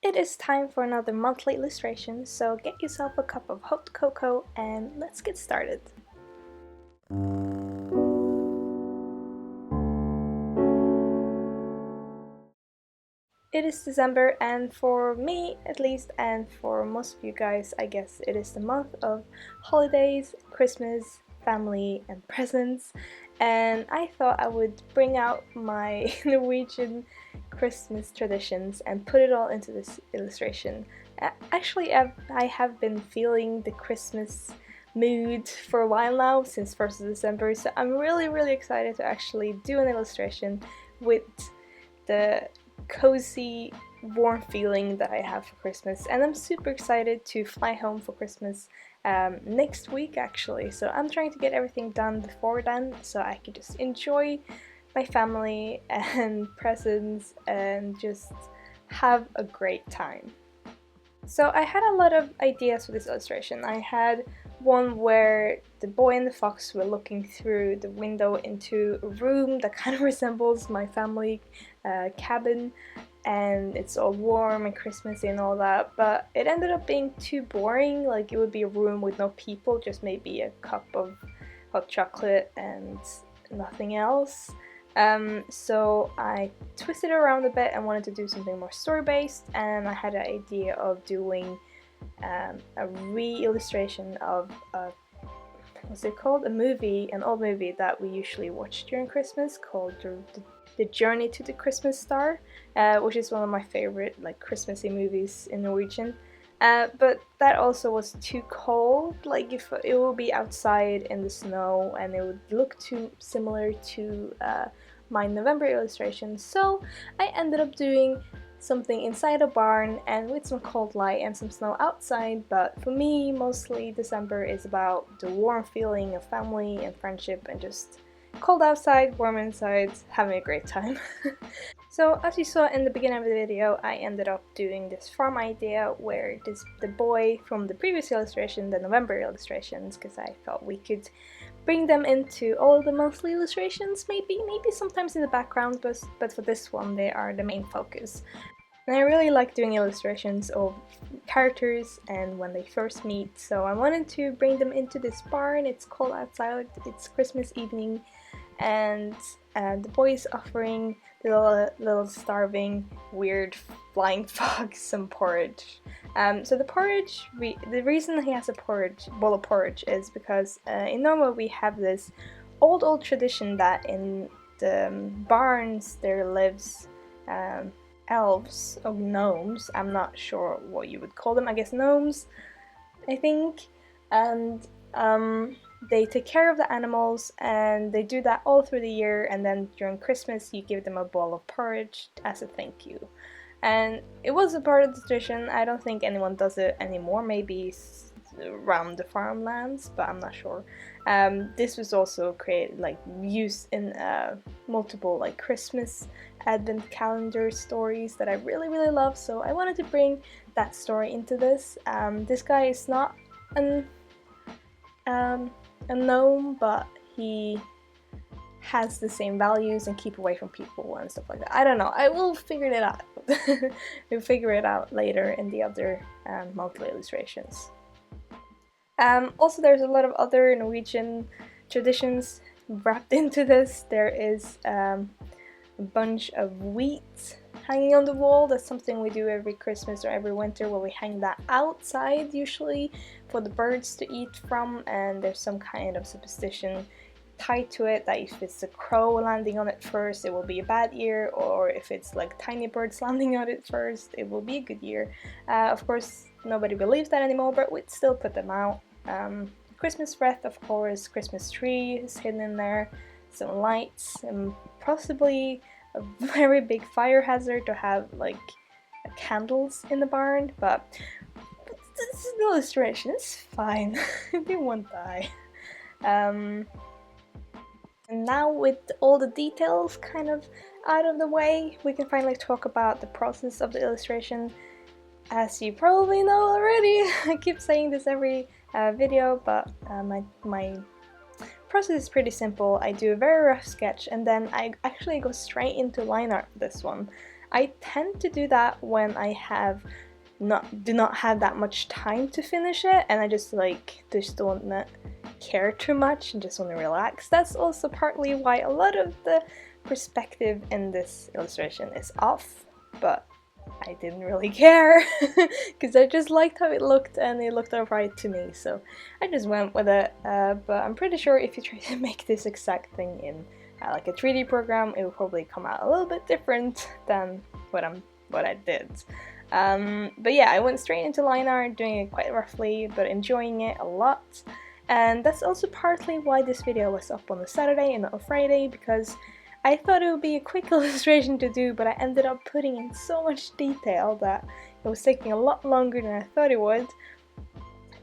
It is time for another monthly illustration, so get yourself a cup of hot cocoa and let's get started. It is December, and for me at least, and for most of you guys, I guess it is the month of holidays, Christmas, family, and presents. And I thought I would bring out my Norwegian Christmas traditions and put it all into this illustration. Actually, I have been feeling the Christmas mood for a while now, since 1st of December, so I'm really excited to actually do an illustration with the cozy, warm feeling that I have for Christmas, and I'm super excited to fly home for Christmas next week actually, so I'm trying to get everything done before then so I can just enjoy my family and presents and just have a great time. So I had a lot of ideas for this illustration. I had one where the boy and the fox were looking through the window into a room that kind of resembles my family cabin, and it's all warm and Christmassy and all that, but it ended up being too boring. Like, it would be a room with no people, just maybe a cup of hot chocolate and nothing else. So I twisted it around a bit and wanted to do something more story-based, and I had an idea of doing a re-illustration of what's it called? An old movie that we usually watch during Christmas called The Journey to the Christmas Star, which is one of my favorite like Christmassy movies in Norwegian. But that also was too cold. Like, if it would be outside in the snow and it would look too similar to my November illustration, so I ended up doing something inside a barn and with some cold light and some snow outside. But for me, mostly December is about the warm feeling of family and friendship and just cold outside, warm inside, having a great time. So as you saw in the beginning of the video, I ended up doing this farm idea where the boy from the previous illustration, the November illustrations, because I thought we could bring them into all the monthly illustrations, maybe sometimes in the background, but for this one they are the main focus. And I really like doing illustrations of characters and when they first meet, so I wanted to bring them into this barn. It's cold outside, it's Christmas evening, and the boy is offering the little starving, weird flying fox some porridge. So the porridge, the reason he has a bowl of porridge is because in Norway we have this old tradition that in the barns there lives elves or gnomes. I'm not sure what you would call them. I guess gnomes, I think. And they take care of the animals, and they do that all through the year, and then during Christmas you give them a bowl of porridge as a thank you. And it was a part of the tradition. I don't think anyone does it anymore, maybe around the farmlands, but I'm not sure. This was also created, like, used in multiple like Christmas advent calendar stories that I really love, so I wanted to bring that story into this. This guy is not a gnome, but he has the same values and keep away from people and stuff like that. I don't know, I will figure it out. We'll figure it out later in the other monthly illustrations. Also, there's a lot of other Norwegian traditions wrapped into this. There is a bunch of wheat hanging on the wall. That's something we do every Christmas or every winter, where we hang that outside usually for the birds to eat from, and there's some kind of superstition tied to it that if it's a crow landing on it first, it will be a bad year, or if it's like tiny birds landing on it first, it will be a good year. Of course, nobody believes that anymore, but we'd still put them out. Christmas wreath, of course, Christmas tree is hidden in there, some lights, and possibly a very big fire hazard to have like candles in the barn, but this is an illustration, it's fine. They won't die. And now with all the details kind of out of the way, we can finally talk about the process of the illustration. As you probably know already, I keep saying this every video, but my process is pretty simple. I do a very rough sketch and then I actually go straight into line art for this one. I tend to do that when I do not have that much time to finish it, and I just don't care too much and just want to relax. That's also partly why a lot of the perspective in this illustration is off, but I didn't really care because I just liked how it looked and it looked alright to me, so I just went with it. But I'm pretty sure if you try to make this exact thing in like a 3D program, it will probably come out a little bit different than what I did. But yeah, I went straight into line art, doing it quite roughly, but enjoying it a lot. And that's also partly why this video was up on a Saturday and not a Friday, because I thought it would be a quick illustration to do, but I ended up putting in so much detail that it was taking a lot longer than I thought it would.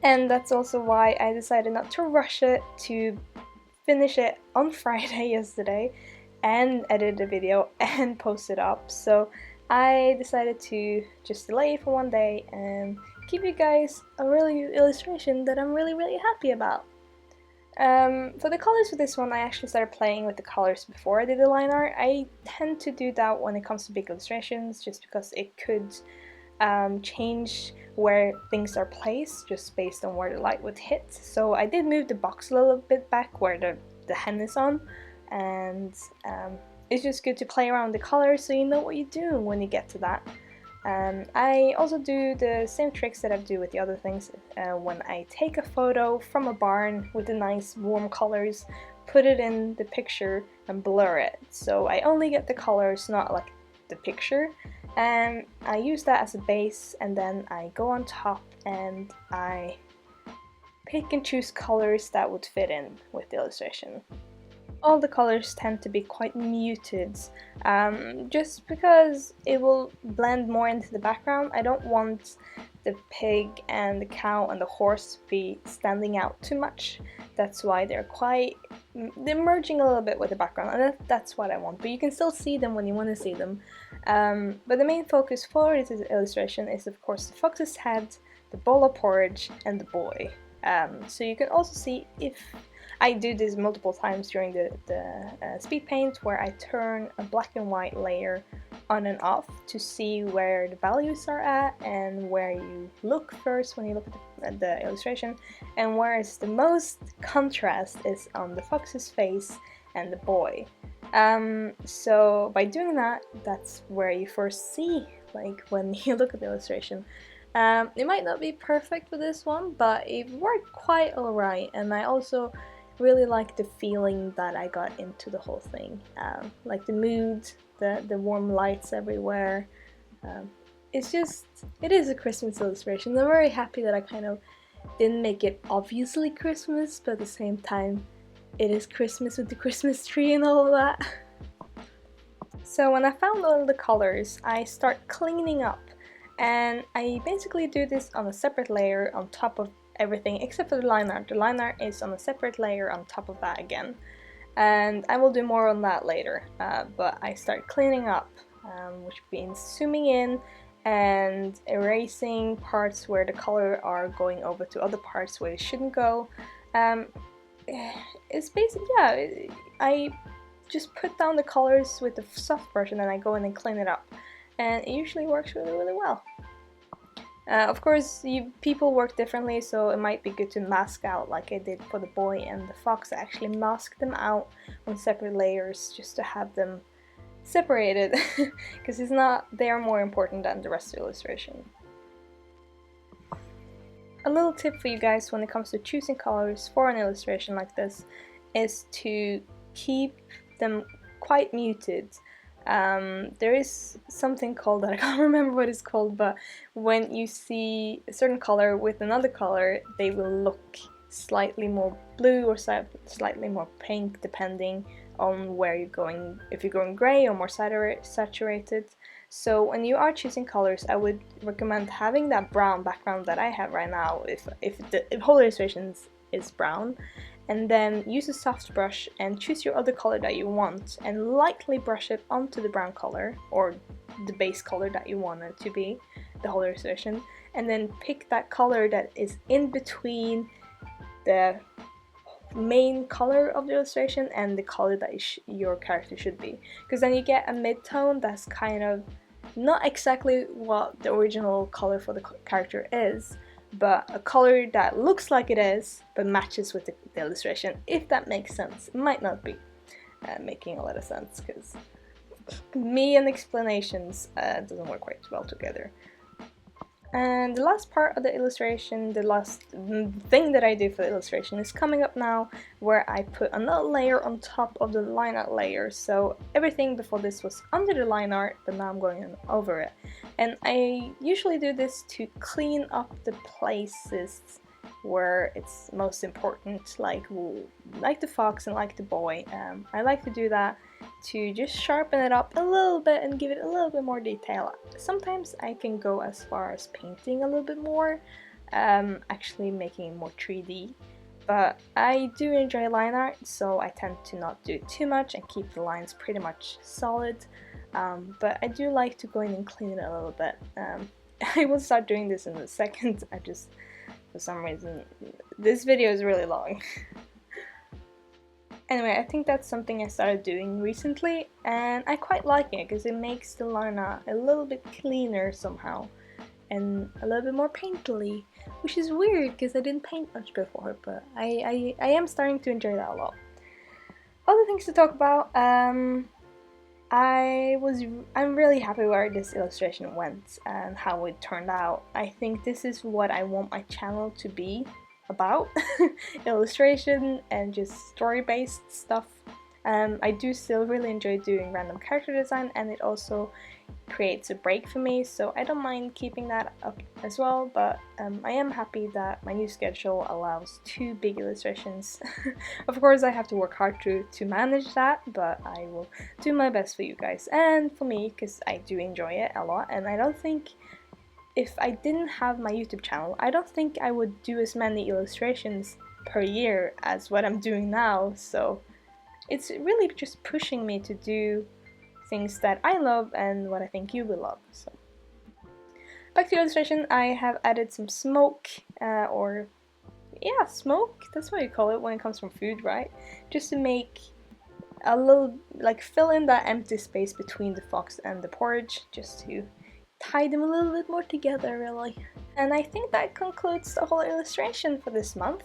And that's also why I decided not to rush it, to finish it on Friday yesterday and edit the video and post it up. So I decided to just delay it for one day and give you guys a really good illustration that I'm really happy about. For the colors for this one, I actually started playing with the colors before I did the line art. I tend to do that when it comes to big illustrations, just because it could change where things are placed just based on where the light would hit. So I did move the box a little bit back where the hen is on, and it's just good to play around with the colors so you know what you're doing when you get to that. I also do the same tricks that I do with the other things. When I take a photo from a barn with the nice warm colors, put it in the picture and blur it. So I only get the colors, not like the picture. And I use that as a base, and then I go on top and I pick and choose colors that would fit in with the illustration. All the colors tend to be quite muted, just because it will blend more into the background. I don't want the pig and the cow and the horse to be standing out too much. That's why they're merging a little bit with the background, and that's what I want. But you can still see them when you want to see them. But the main focus for this illustration is of course the fox's head, the bowl of porridge, and the boy. So you can also see, if I do this multiple times during the speed paint, where I turn a black and white layer on and off to see where the values are at and where you look first when you look at the illustration, and whereas the most contrast is on the fox's face and the boy. So by doing that, that's where you first see, like, when you look at the illustration. It might not be perfect for this one, but it worked quite alright, and I also really like the feeling that I got into the whole thing. Like the mood, the warm lights everywhere. It is a Christmas illustration. I'm very happy that I kind of didn't make it obviously Christmas, but at the same time it is Christmas with the Christmas tree and all of that. So when I found all the colors, I start cleaning up, and I basically do this on a separate layer on top of everything except for the line art. The line art is on a separate layer on top of that again, and I will do more on that later. But I start cleaning up, which means zooming in and erasing parts where the color are going over to other parts where it shouldn't go. It's basically, yeah, I just put down the colors with the soft brush and then I go in and clean it up, and it usually works really well. Of course, people work differently, so it might be good to mask out like I did for the boy and the fox. I actually masked them out on separate layers just to have them separated, because they are more important than the rest of the illustration. A little tip for you guys when it comes to choosing colors for an illustration like this is to keep them quite muted. There is something called, that I can't remember what it's called, but when you see a certain color with another color, they will look slightly more blue or slightly more pink depending on where you're going, if you're going gray or more saturated. So when you are choosing colors, I would recommend having that brown background that I have right now, if whole illustration is brown, and then use a soft brush and choose your other color that you want and lightly brush it onto the brown color or the base color that you want it to be, the whole illustration, and then pick that color that is in between the main color of the illustration and the color that your character should be, because then you get a mid-tone that's kind of not exactly what the original color for the character is, but a color that looks like it is, but matches with the illustration, if that makes sense. It might not be making a lot of sense, because me and explanations doesn't work quite well together. And the last part of the illustration, the last thing that I do for the illustration is coming up now, where I put another layer on top of the line art layer. So everything before this was under the line art, but now I'm going over it. And I usually do this to clean up the places where it's most important, like the fox and like the boy. I like to do that to just sharpen it up a little bit and give it a little bit more detail. Sometimes I can go as far as painting a little bit more, actually making it more 3D. But I do enjoy line art, so I tend to not do too much and keep the lines pretty much solid. But I do like to go in and clean it a little bit. I will start doing this in a second. I just, for some reason, this video is really long. Anyway, I think that's something I started doing recently, and I quite like it because it makes the line art a little bit cleaner somehow, and a little bit more painterly, which is weird because I didn't paint much before, but I am starting to enjoy that a lot. Other things to talk about, I'm really happy where this illustration went and how it turned out. I think this is what I want my channel to be about. Illustration and just story-based stuff. I do still really enjoy doing random character design, and it also creates a break for me, so I don't mind keeping that up as well, but I am happy that my new schedule allows 2 big illustrations. Of course I have to work hard to manage that, but I will do my best for you guys and for me, because I do enjoy it a lot, and I don't think if I didn't have my YouTube channel, I don't think I would do as many illustrations per year as what I'm doing now, so it's really just pushing me to do things that I love and what I think you will love. So back to the illustration, I have added some smoke, smoke, that's what you call it when it comes from food, right? Just to make a little, like, fill in that empty space between the fox and the porridge, just to tie them a little bit more together, really. And I think that concludes the whole illustration for this month.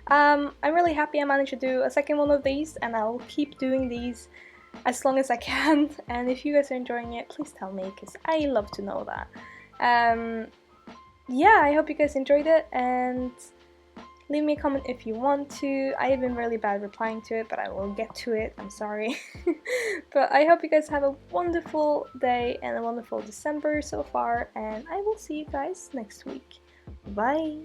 I'm really happy I managed to do a second one of these, and I'll keep doing these as long as I can, and if you guys are enjoying it, please tell me, because I love to know that. Yeah, I hope you guys enjoyed it, and leave me a comment if you want to. I have been really bad replying to it, but I will get to it, I'm sorry. But I hope you guys have a wonderful day and a wonderful December so far, and I will see you guys next week. Bye!